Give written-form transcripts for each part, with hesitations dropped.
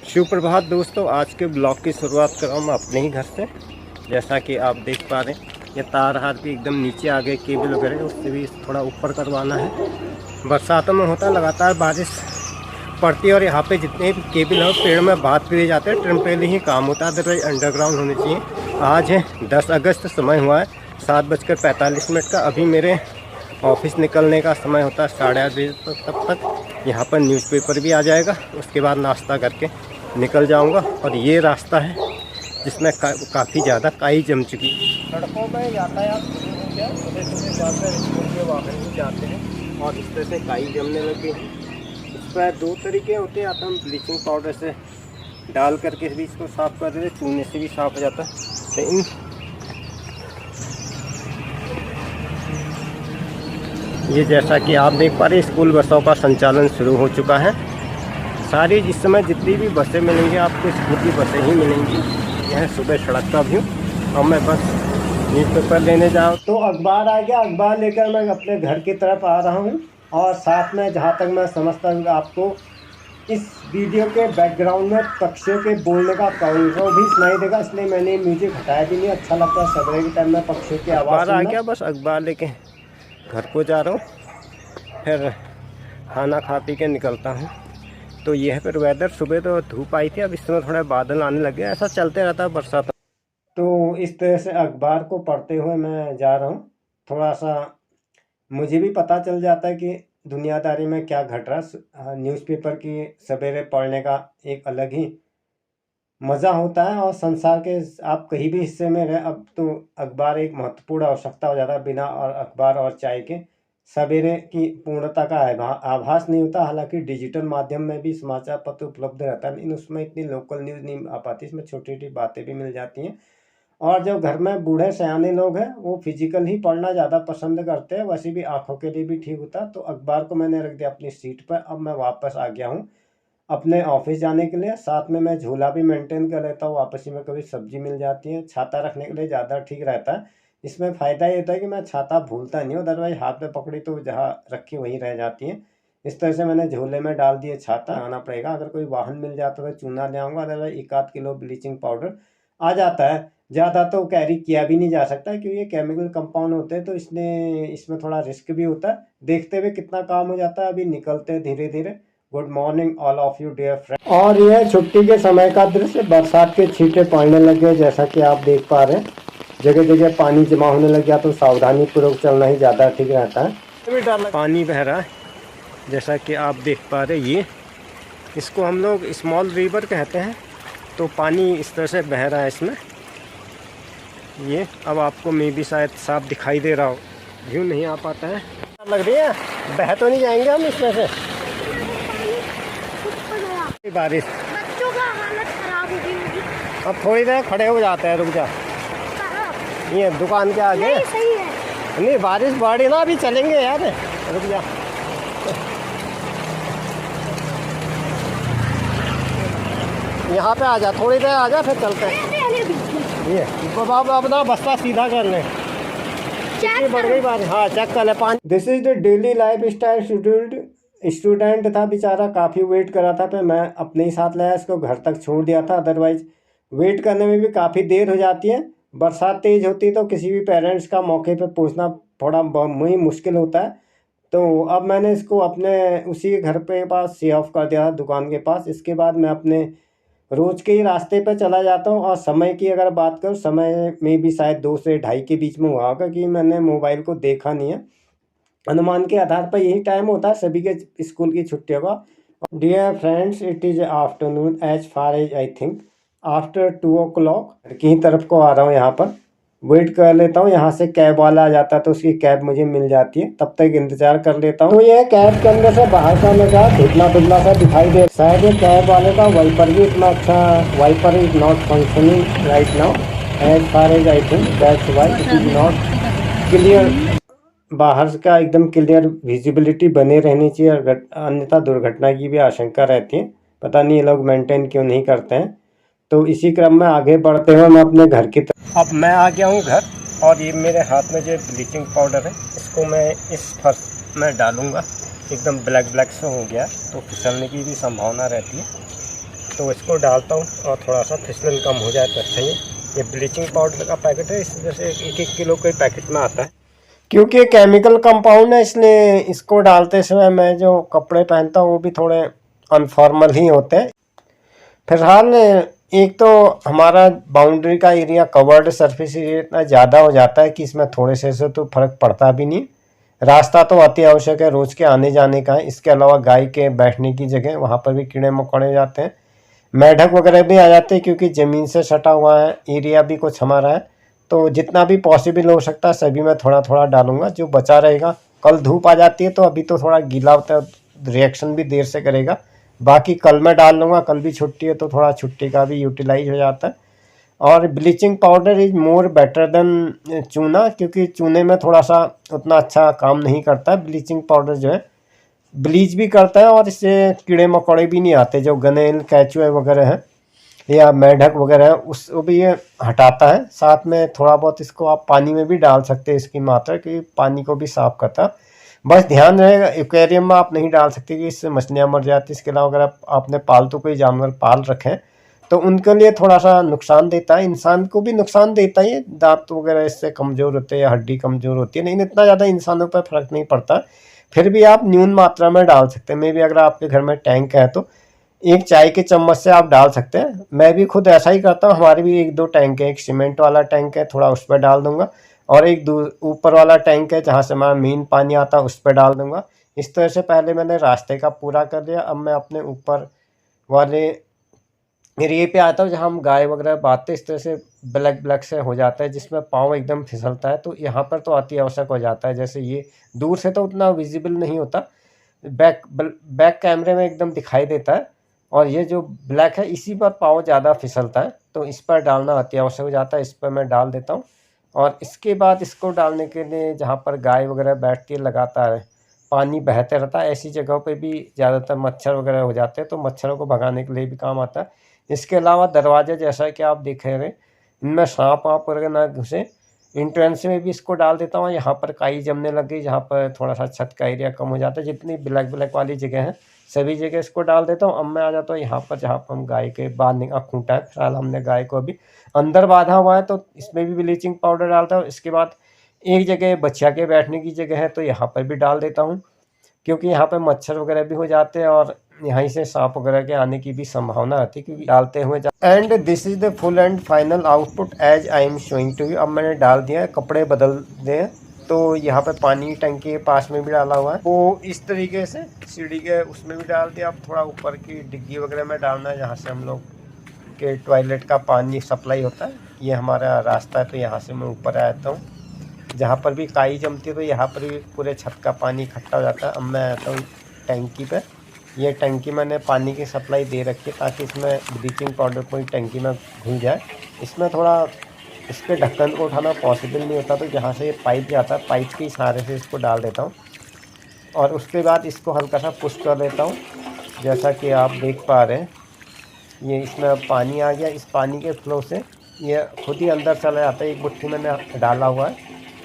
सुप्रभात दोस्तों, आज के ब्लॉग की शुरुआत कर रहा हूँ मैं अपने ही घर से। जैसा कि आप देख पा रहे हैं, ये तार हार भी एकदम नीचे आ गए, केबल वगैरह उससे भी थोड़ा ऊपर करवाना है। बरसातों में होता है लगातार बारिश पड़ती है और यहाँ पे जितने भी केबल हैं पेड़ में बांध दिए जाते हैं। टेम्परेरी ही काम होता है, अदरवाइज अंडरग्राउंड होने चाहिए। आज है 10 अगस्त, समय हुआ है 7:45 का। अभी मेरे ऑफिस निकलने का समय होता है 8:30 बजे तब तक यहाँ पर न्यूज़पेपर भी आ जाएगा। उसके बाद नाश्ता करके निकल जाऊंगा। और ये रास्ता है जिसमें काफ़ी ज़्यादा काई जम चुकी। सड़कों में यातायात शुरू हो गया, सुबह ज़्यादातर स्कूल के वाहन भी जाते हैं और इस तरह से काई जमने लगी है। इस पर दो तरीके होते हैं, हम ब्लीचिंग पाउडर से डाल करके भी इसको साफ़ कर देते, चूने से भी साफ़ हो जाता है। लेकिन ये जैसा कि आप देख पा रहे हैं, स्कूल बसों का संचालन शुरू हो चुका है। सारी इस समय जितनी भी बसें मिलेंगी आपको स्कूल की बसें ही मिलेंगी। यह सुबह सड़क का व्यू। और मैं बस न्यूज़पेपर लेने जाऊँ तो अखबार आ गया। अखबार लेकर मैं अपने घर की तरफ आ रहा हूँ। और साथ में जहाँ तक मैं समझता हूँ आपको इस वीडियो के बैकग्राउंड में पक्षियों के बोलने का काउंटर भी सुनाई देगा, इसलिए मैंने म्यूजिक हटाया भी नहीं। अच्छा लगता है सवेरे के टाइम में पक्षियों की आवाज़ आ गया। बस अखबार लेके घर को जा रहा हूँ, फिर खाना खा पी के निकलता हूँ। तो ये है फिर वेदर। सुबह तो धूप आई थी, अब इस समय थोड़ा बादल आने लगे। ऐसा चलते रहता है बरसात। तो इस तरह से अखबार को पढ़ते हुए मैं जा रहा हूँ। थोड़ा सा मुझे भी पता चल जाता है कि दुनियादारी में क्या घट रहा है। न्यूज़पेपर की सवेरे पढ़ने का एक अलग ही मज़ा होता है। और संसार के आप कहीं भी हिस्से में रहे, अब तो अखबार एक महत्वपूर्ण आवश्यकता हो जाता है। बिना और अखबार और चाय के सवेरे की पूर्णता का आभास नहीं होता। हालांकि डिजिटल माध्यम में भी समाचार पत्र उपलब्ध रहता है, लेकिन उसमें इतनी लोकल न्यूज़ नहीं आ पाती। इसमें छोटी छोटी बातें भी मिल जाती हैं। और जो घर में बूढ़े सयाने लोग हैं वो फिजिकल ही पढ़ना ज़्यादा पसंद करते हैं, वैसे भी आँखों के लिए भी ठीक होता है। तो अखबार को मैंने रख दिया अपनी सीट पर। अब मैं वापस आ गया हूँ अपने ऑफिस जाने के लिए। साथ में मैं झोला भी मेंटेन कर लेता हूँ, वापसी में कभी सब्जी मिल जाती है। छाता रखने के लिए ज़्यादा ठीक रहता है। इसमें फ़ायदा ये होता है कि मैं छाता भूलता नहीं हूँ, अदरवाइज हाथ में पकड़ी तो जहाँ रखी वहीं रह जाती है। इस तरह से मैंने झोले में डाल दिए छाता। आना पड़ेगा, अगर कोई वाहन मिल जाता तो चूना ले आऊँगा, अदरवाइज 1 किलो ब्लीचिंग पाउडर आ जाता है। ज़्यादा तो कैरी किया भी नहीं जा सकता क्योंकि ये केमिकल कंपाउंड होते हैं, तो इसलिए इसमें थोड़ा रिस्क भी होता है। देखते हुए कितना काम हो जाता है। अभी निकलते हैं धीरे धीरे। Good morning all of you dear friend. और यह छुट्टी के समय का दृश्य, बरसात के छींटे पड़ने लगे जैसा कि आप देख पा रहे हैं। जगह जगह पानी जमा होने लग गया, तो सावधानी पूर्वक चलना ही ज़्यादा ठीक रहता है। पानी बह रहा है जैसा कि आप देख पा रहे हैं। ये इसको हम लोग स्मॉल रिवर कहते हैं। तो पानी इस तरह से बह रहा है इसमें। ये अब आपको मे भी शायद साफ दिखाई दे रहा हो, व्यू नहीं आ पाता है। लग रही है बह तो नहीं जाएंगे हम इसमें से। बारिश, बच्चों का हालत खराब हो गई। अब थोड़ी देर खड़े हो जाते हैं, रुक जा। ये दुकान के आगे नहीं, सही है। नहीं, बारिश बढ़ी ना, अभी चलेंगे यार, रुक जा। यहाँ पे आ जा, थोड़ी देर आ जा, फिर चलते हैं। ये बाबा अपना बस्ता सीधा कर लें। कितनी बढ़ गई बारिश। हाँ, चेक कर ले पानी। This is the daily life style scheduled. Student था बेचारा, काफ़ी वेट कर रहा था, फिर मैं अपने ही साथ लाया, इसको घर तक छोड़ दिया था। अदरवाइज वेट करने में भी काफ़ी देर हो जाती है। बरसात तेज़ होती है तो किसी भी पेरेंट्स का मौके पे पहुंचना थोड़ा ही मुश्किल होता है। तो अब मैंने इसको अपने उसी घर पे पास से ऑफ कर दिया, दुकान के पास। इसके बाद मैं अपने रोज़ के ही रास्ते पे चला जाता हूँ। और समय की अगर बात करूँ, समय में भी शायद 2 से 2:30 के बीच में हुआ होगा कि मैंने मोबाइल को देखा नहीं है। अनुमान के आधार पर यही टाइम होता है सभी के स्कूल की छुट्टियों का। Dear friends, it is afternoon as far as I think after 2 o'clock की तरफ को आ रहा हूँ। यहाँ पर वेट कर लेता हूँ, यहाँ से कैब वाला आ जाता है तो उसकी कैब मुझे मिल जाती है, तब तक इंतजार कर लेता हूँ। तो ये कैब के अंदर से बाहर का नज़ारा धुंधला धुंधला सा दिखाई दे। शायद ये कैब वाले का वाइपर भी इतना अच्छा, wiper is not functioning right now as far as I think, that's why it is not clear. बाहर का एकदम क्लियर विजिबिलिटी बने रहनी चाहिए, अन्यथा दुर्घटना की भी आशंका रहती है। पता नहीं ये लोग मेंटेन क्यों नहीं करते हैं। तो इसी क्रम में आगे बढ़ते हुए मैं अपने घर की तरफ। अब मैं आ गया हूँ घर, और ये मेरे हाथ में जो ब्लीचिंग पाउडर है, इसको मैं इस फर्श में डालूँगा। एकदम ब्लैक ब्लैक सा हो गया तो फिसलने की भी संभावना रहती है। तो इसको डालता हूँ और थोड़ा सा फिसलन कम हो जाए तो अच्छा ही। ये ब्लीचिंग पाउडर का पैकेट है, इस वजह से 1-1 किलो के पैकेट में आता है। क्योंकि केमिकल कंपाउंड है इसलिए इसको डालते समय मैं जो कपड़े पहनता हूँ वो भी थोड़े अनफॉर्मल ही होते हैं। फिलहाल एक तो हमारा बाउंड्री का एरिया, कवर्ड सरफेस एरिया इतना ज़्यादा हो जाता है कि इसमें थोड़े से तो फर्क पड़ता भी नहीं। रास्ता तो अति आवश्यक है, रोज़ के आने जाने का है। इसके अलावा गाय के बैठने की जगह, वहाँ पर भी कीड़े मकोड़े जाते हैं, मेंढक वगैरह भी आ जाते हैं क्योंकि ज़मीन से सटा हुआ है, एरिया भी कुछ हमारा है। तो जितना भी पॉसिबल हो सकता है सभी मैं थोड़ा थोड़ा डालूंगा, जो बचा रहेगा। कल धूप आ जाती है तो अभी तो थोड़ा गीला होता है, रिएक्शन भी देर से करेगा। बाकी कल मैं डाल लूँगा, कल भी छुट्टी है तो थोड़ा छुट्टी का भी यूटिलाइज हो जाता है। और bleaching powder is more better than चूना, क्योंकि चूने में थोड़ा सा उतना अच्छा काम नहीं करता है। ब्लीचिंग पाउडर जो है ब्लीच भी करता है और इससे कीड़े मकोड़े भी नहीं आते, जो गनेल कैचुए वगैरह हैं या मेंढक वगैरह है उसको भी ये हटाता है। साथ में थोड़ा बहुत इसको आप पानी में भी डाल सकते हैं, इसकी मात्रा, कि पानी को भी साफ करता है। बस ध्यान रहेगा एक्वेरियम में आप नहीं डाल सकते कि इससे मछलियाँ मर जाती। इसके अलावा अगर आपने पालतू कोई जानवर पाल रखे हैं तो उनके लिए थोड़ा सा नुकसान देता है, इंसान को भी नुकसान देता है। दांत वगैरह इससे कमज़ोर होते हैं या हड्डी कमज़ोर होती है, लेकिन इतना ज़्यादा इंसानों पर फर्क नहीं पड़ता। फिर भी आप न्यून मात्रा में डाल सकते हैं। मे भी अगर आपके घर में टैंक है तो 1 चाय के चम्मच से आप डाल सकते हैं। मैं भी खुद ऐसा ही करता हूँ, हमारे भी 1-2 टैंक है। एक सीमेंट वाला टैंक है, थोड़ा उस पर डाल दूंगा, और एक ऊपर वाला टैंक है जहाँ से हमारा मेन पानी आता है, उस पर डाल दूंगा। इस तरह से पहले मैंने रास्ते का पूरा कर लिया। अब मैं अपने ऊपर वाले एरिए पे आता हूँ जहाँ हम गाय वगैरह बांधते, इस तरह से ब्लैक ब्लैक से हो जाता है जिसमें पाँव एकदम फिसलता है, तो यहाँ पर तो अति आवश्यक हो जाता है। जैसे ये दूर से तो उतना विजिबल नहीं होता, बैक कैमरे में एकदम दिखाई देता है, और ये जो ब्लैक है इसी पर पाँव ज़्यादा फिसलता है, तो इस पर डालना अति आवश्यक हो जाता है। इस पर मैं डाल देता हूँ। और इसके बाद इसको डालने के लिए जहाँ पर गाय वगैरह बैठती है लगातार पानी बहते रहता है, ऐसी जगहों पे भी ज़्यादातर मच्छर वगैरह हो जाते हैं, तो मच्छरों को भगाने के लिए भी काम आता है। इसके अलावा दरवाजे जैसा कि आप देख रहे हैं, इनमें सांप वाप वगैरह ना घुसे, एंट्रेंस में भी इसको डाल देता हूँ। यहाँ पर काई जमने लग गई, जहाँ पर थोड़ा सा छत का एरिया कम हो जाता है, जितनी ब्लैक ब्लैक वाली जगह है सभी जगह इसको डाल देता हूँ। अब मैं आ जाता हूँ यहाँ पर जहाँ पर हम गाय के बांधने का खूंटा है। फिलहाल हमने गाय को अभी अंदर बांधा हुआ है, तो इसमें भी ब्लीचिंग पाउडर डालता हूँ। इसके बाद एक जगह बच्चा के बैठने की जगह है, तो यहाँ पर भी डाल देता हूँ, क्योंकि यहाँ पर मच्छर वगैरह भी हो जाते हैं और यहीं से सांप वगैरह के आने की भी संभावना रहती है, क्योंकि डालते हुए and this is the full and final output as I am showing to you. अब मैंने डाल दिया है, कपड़े बदल दिए, तो यहाँ पे पानी टंकी के पास में भी डाला हुआ है, वो इस तरीके से सीढ़ी के उसमें भी डाल दिया। अब थोड़ा ऊपर की डिग्गी वगैरह में डालना है, जहाँ से हम लोग के टॉयलेट का पानी सप्लाई होता है। ये हमारा रास्ता है, तो यहाँ से मैं ऊपर आ जाता हूँ। जहाँ पर भी काई जमती है तो यहाँ पर भी पूरे छत का पानी इकट्ठा हो जाता है। अब मैं आता हूँ टंकी पे। ये टंकी मैंने पानी की सप्लाई दे रखी है ताकि इसमें ब्लीचिंग पाउडर कोई टंकी में घुल जाए। इसमें थोड़ा इसके ढक्कन को उठाना पॉसिबल नहीं होता, तो जहाँ से ये पाइप जाता है पाइप के सहारे से इसको डाल देता हूँ, और उसके बाद इसको हल्का सा पुश कर देता हूँ। जैसा कि आप देख पा रहे हैं, ये इसमें पानी आ गया। इस पानी के फ्लो से ये खुद ही अंदर चला जाता है। एक मुट्ठी मैंने डाला हुआ है,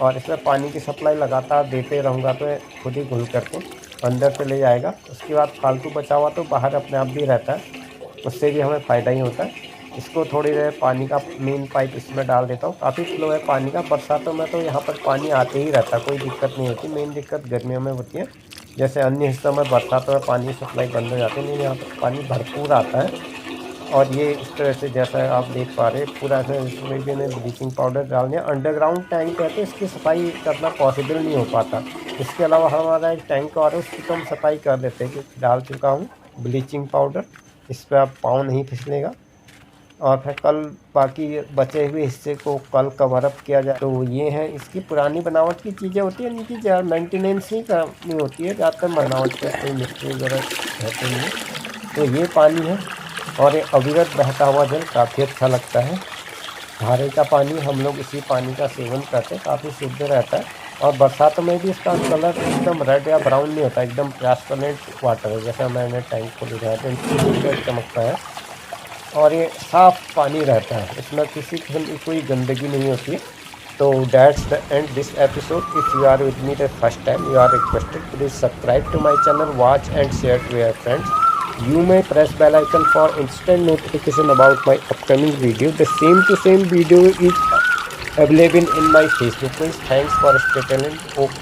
और इसमें पानी की सप्लाई लगातार देते रहूँगा तो ये खुद ही घुल करके अंदर चले जाएगा। उसके बाद फालतू बचा हुआ तो बाहर अपने आप भी रहता है, उससे भी हमें फ़ायदा ही होता है। इसको थोड़ी देर पानी का मेन पाइप इसमें डाल देता हूँ। काफ़ी फ्लो है पानी का। बरसातों में तो यहाँ पर पानी आते ही रहता है, कोई दिक्कत नहीं होती। मेन दिक्कत गर्मियों में होती है, जैसे अन्य हिस्सों में बरसातों में पानी सप्लाई बंद हो जाती है, लेकिन यहाँ पर पानी भरपूर आता है। और ये इस तरह से जैसा आप देख पा रहे हैं पूरा से इसमें भी मैंने ब्लीचिंग पाउडर डाल दिया। अंडरग्राउंड टैंक है तो इसकी सफाई करना पॉसिबल नहीं हो पाता। इसके अलावा हमारा एक टैंक और है, उसकी तो हम सफाई कर देते हैं, कि डाल चुका हूँ ब्लीचिंग पाउडर। इस पर आप पाँव नहीं फिसलेगा। और फिर कल बाकी बचे हुए हिस्से को कल कवर अप किया जाए। तो ये है इसकी पुरानी बनावट की चीज़ें होती हैं, इनकी मेंटेनेंस ही करनी होती है, ज़्यादातर बनावट पे कोई मिट्टी वगैरह रहते नहीं है। तो ये पानी है, और ये अविरत बहता हुआ जल काफ़ी अच्छा लगता है। धारे का पानी, हम लोग इसी पानी का सेवन करते हैं, काफ़ी शुद्ध रहता है। और बरसातों में भी इसका कलर एकदम रेड या ब्राउन नहीं होता, एकदम ट्रांसपेरेंट वाटर है। जैसा मैंने टैंक को दिखाया तो चमकता है, और ये साफ़ पानी रहता है, इसमें किसी किस्म की कोई गंदगी नहीं होती है। तो that's the end this episode. If you are with me the first time, you are requested please subscribe to my channel, watch and share to your friends. You may press bell icon for instant notification about my upcoming video. The same video is available in my Facebook page. Thanks for staying tuned. Okay.